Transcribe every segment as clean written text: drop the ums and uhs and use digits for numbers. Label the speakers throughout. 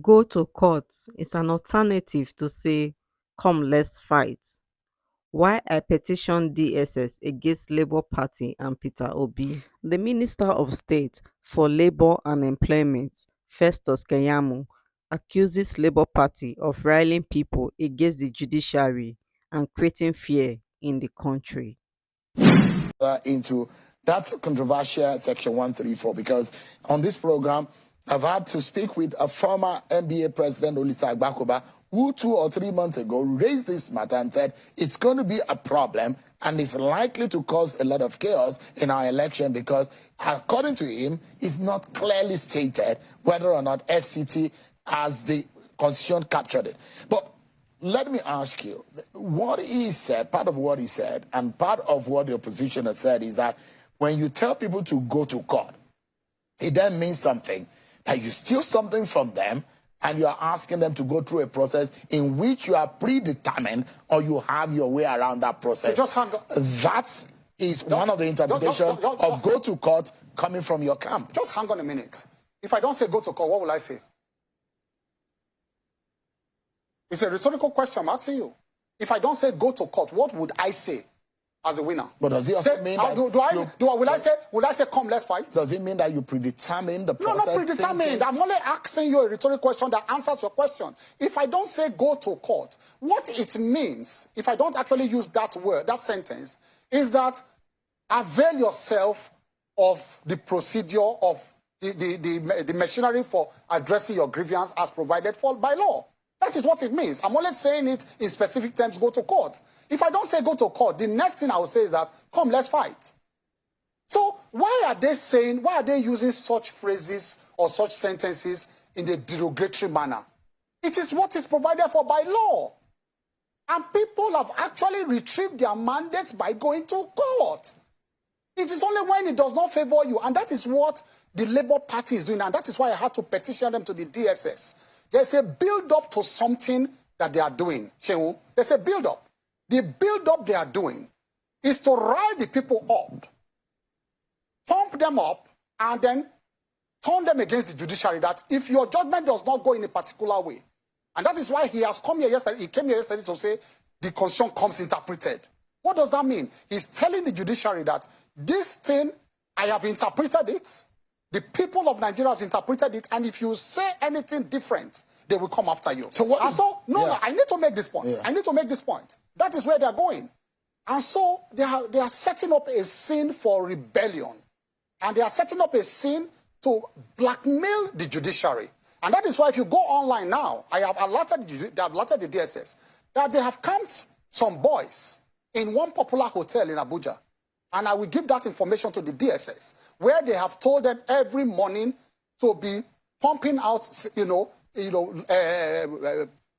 Speaker 1: Go to court is an alternative to say, come, let's fight. Why I petitioned DSS against Labour Party and Peter Obi. The Minister of State for Labour and Employment, Festus Keyamo, accuses Labour Party of riling people against the judiciary and creating fear in the country.
Speaker 2: Into that controversial section 134, because on this program, I've had to speak with a former NBA president, Olisa Agbakoba, who 2 or 3 months ago raised this matter and said it's going to be a problem and it's likely to cause a lot of chaos in our election because, according to him, it's not clearly stated whether or not FCT as the constitution captured it. But let me ask you, what he said, part of what he said, and part of what the opposition has said is that when you tell people to go to court, it then means something, that you steal something from them, and you are asking them to go through a process in which you are predetermined or you have your way around that process.
Speaker 3: So just hang on.
Speaker 2: That is one of the interpretations of go to court coming from your camp.
Speaker 3: Just hang on a minute. If I don't say go to court, what will I say? It's a rhetorical question I'm asking you. If I don't say go to court, what would I say as a winner?
Speaker 2: But does it also mean that
Speaker 3: will I say come, let's fight?
Speaker 2: Does it mean that you predetermine the process?
Speaker 3: No, not predetermined. I'm only asking you a rhetorical question that answers your question. If I don't say go to court, what it means, if I don't actually use that word, that sentence, is that avail yourself of the procedure of the machinery for addressing your grievance as provided for by law. That is what it means. I'm only saying it in specific terms, go to court. If I don't say go to court, the next thing I will say is that, come, let's fight. So why are they using such phrases or such sentences in a derogatory manner? It is what is provided for by law. And people have actually retrieved their mandates by going to court. It is only when it does not favor you. And that is what the Labour Party is doing. And that is why I had to petition them to the DSS. There's a build-up to something that they are doing. There's a build-up. The build-up they are doing is to rile the people up, pump them up, and then turn them against the judiciary, that if your judgment does not go in a particular way, and that is why he has come here yesterday, he came here yesterday to say the constitution comes interpreted. What does that mean? He's telling the judiciary that this thing, I have interpreted it, the people of Nigeria have interpreted it, and if you say anything different, they will come after you.
Speaker 2: So what?
Speaker 3: No, I need to make this point.
Speaker 2: Yeah.
Speaker 3: I need to make this point. That is where they are going. And so they are setting up a scene for rebellion. And they are setting up a scene to blackmail the judiciary. And that is why if you go online now, I have alerted the DSS that they have camped some boys in one popular hotel in Abuja. And I will give that information to the DSS, where they have told them every morning to be pumping out,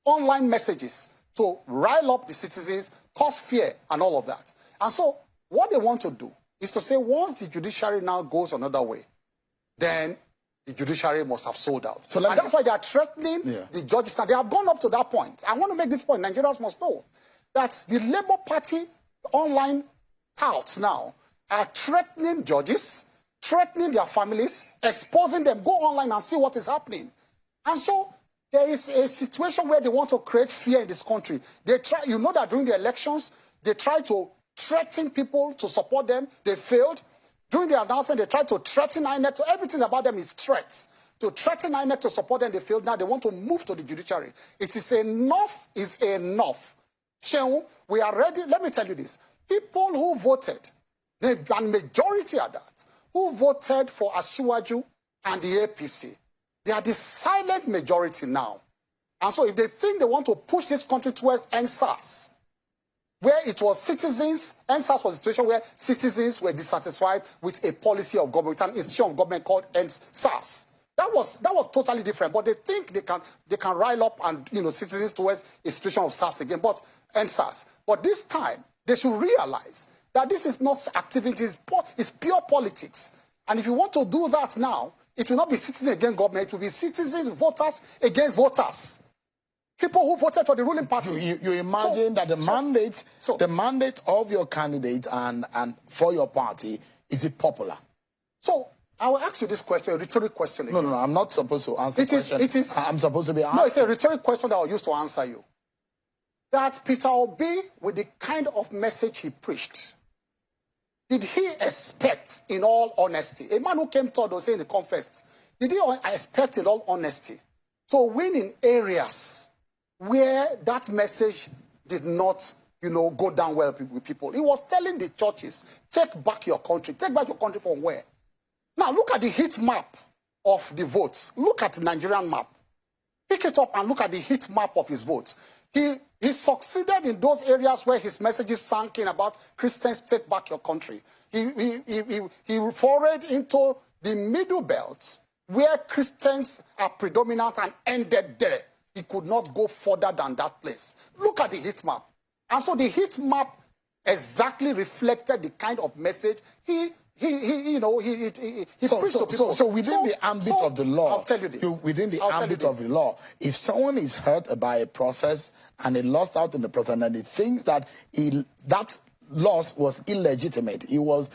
Speaker 3: online messages to rile up the citizens, cause fear, and all of that. And so what they want to do is to say once the judiciary now goes another way, then the judiciary must have sold out. So that's why they are threatening the judges. They have gone up to that point. I want to make this point. Nigerians must know that the Labour Party online touts now are threatening judges, threatening their families, exposing them. Go online and see what is happening. And so there is a situation where they want to create fear in this country. They try, you know that during the elections, they tried to threaten people to support them. They failed. During the announcement, they tried to threaten INEC. Everything about them is threats. To threaten INEC to support them, they failed. Now they want to move to the judiciary. It is enough is enough. Shehu, we are ready. Let me tell you this. People who voted, the majority of that, who voted for Asiwaju and the APC, they are the silent majority now. And so if they think they want to push this country towards NSAS, where it was citizens, NSAS was a situation where citizens were dissatisfied with a policy of government, an institution of government called NSAS. That was totally different. But they think they can rile up and citizens towards a situation of SARS again, but NSAS. But this time they should realize that this is not activities, it's pure politics. And if you want to do that now, it will not be citizens against government, it will be citizens, voters against voters. People who voted for the ruling party.
Speaker 2: You imagine that the mandate of your candidate and for your party is it popular?
Speaker 3: So I will ask you this question, a rhetoric question again.
Speaker 2: No, I'm not supposed to answer the question.
Speaker 3: It is.
Speaker 2: I'm supposed to be asking.
Speaker 3: No, it's a rhetoric question that I'll use to answer you. That Peter Obi, with the kind of message he preached, did he expect, in all honesty, a man who came third or saying the confessed, did he expect, in all honesty, to win in areas where that message did not, go down well with people? He was telling the churches, take back your country. Take back your country from where? Now, look at the heat map of the votes. Look at the Nigerian map. Pick it up and look at the heat map of his votes. He succeeded in those areas where his messages sank in about Christians take back your country. He forayed into the middle belt where Christians are predominant and ended there. He could not go further than that place. Look at the heat map. And so the heat map exactly reflected the kind of message he preached to people.
Speaker 2: So within the ambit of the law,
Speaker 3: I'll tell you this.
Speaker 2: Within the ambit of the law, if someone is hurt by a process and he lost out in the process and he thinks that that loss was illegitimate, he was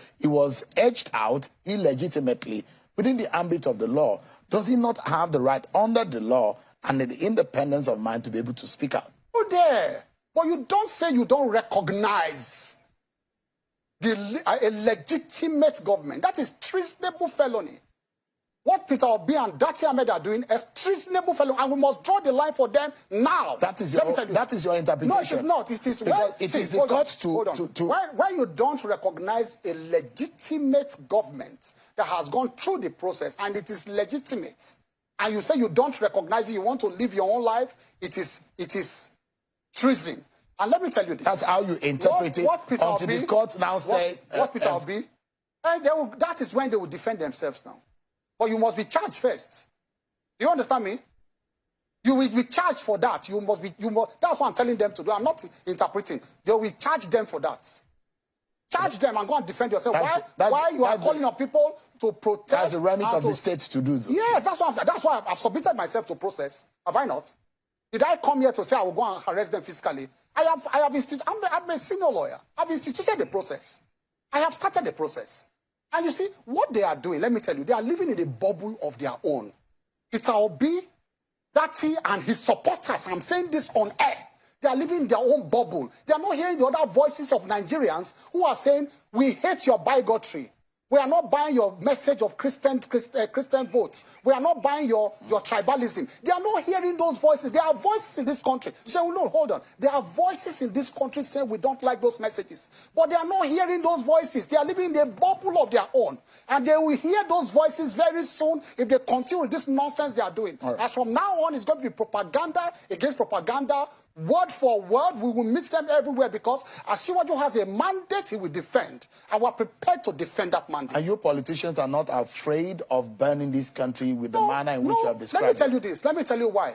Speaker 2: edged out illegitimately within the ambit of the law, does he not have the right under the law and the independence of mind to be able to speak out?
Speaker 3: Oh, there. But you don't say you don't recognize a legitimate government. That is treasonable felony. What Peter Obi and Datti Ahmed are doing is treasonable felony, and we must draw the line for them now.
Speaker 2: That is your interpretation.
Speaker 3: No, it is not. It is
Speaker 2: the courts to
Speaker 3: when you don't recognize a legitimate government that has gone through the process and it is legitimate, and you say you don't recognize it, you want to live your own life, it is treason. And let me tell you this.
Speaker 2: That's how you interpret it until the court now say...
Speaker 3: What Peter Obi... that is when they will defend themselves now. But you must be charged first. Do you understand me? You will be charged for that. That's what I'm telling them to do. I'm not interpreting. They will charge them for that. Charge them and go and defend yourself. Why you are calling on people to protest?
Speaker 2: That's the remit of the states to do this.
Speaker 3: Yes, that's what I'm saying. That's why I've submitted myself to process. Have I not? Did I come here to say I will go and arrest them fiscally? I'm a senior lawyer. I've instituted the process. I have started the process. And you see, what they are doing, let me tell you, they are living in a bubble of their own. Peter Obi, Datti, and his supporters, I'm saying this on air, they are living in their own bubble. They are not hearing the other voices of Nigerians who are saying, we hate your bigotry. We are not buying your message of Christian votes. We are not buying your tribalism. They are not hearing those voices. There are voices in this country saying, no, hold on. There are voices in this country saying we don't like those messages. But they are not hearing those voices. They are living in a bubble of their own. And they will hear those voices very soon if they continue with this nonsense they are doing. Right. As from now on, it's going to be propaganda against propaganda. Word for word, we will meet them everywhere because Asiwaju has a mandate he will defend. And we're prepared to defend that mandate.
Speaker 2: And you politicians are not afraid of burning this country with the manner in which you have described it?
Speaker 3: Let me tell you this. Let me tell you why.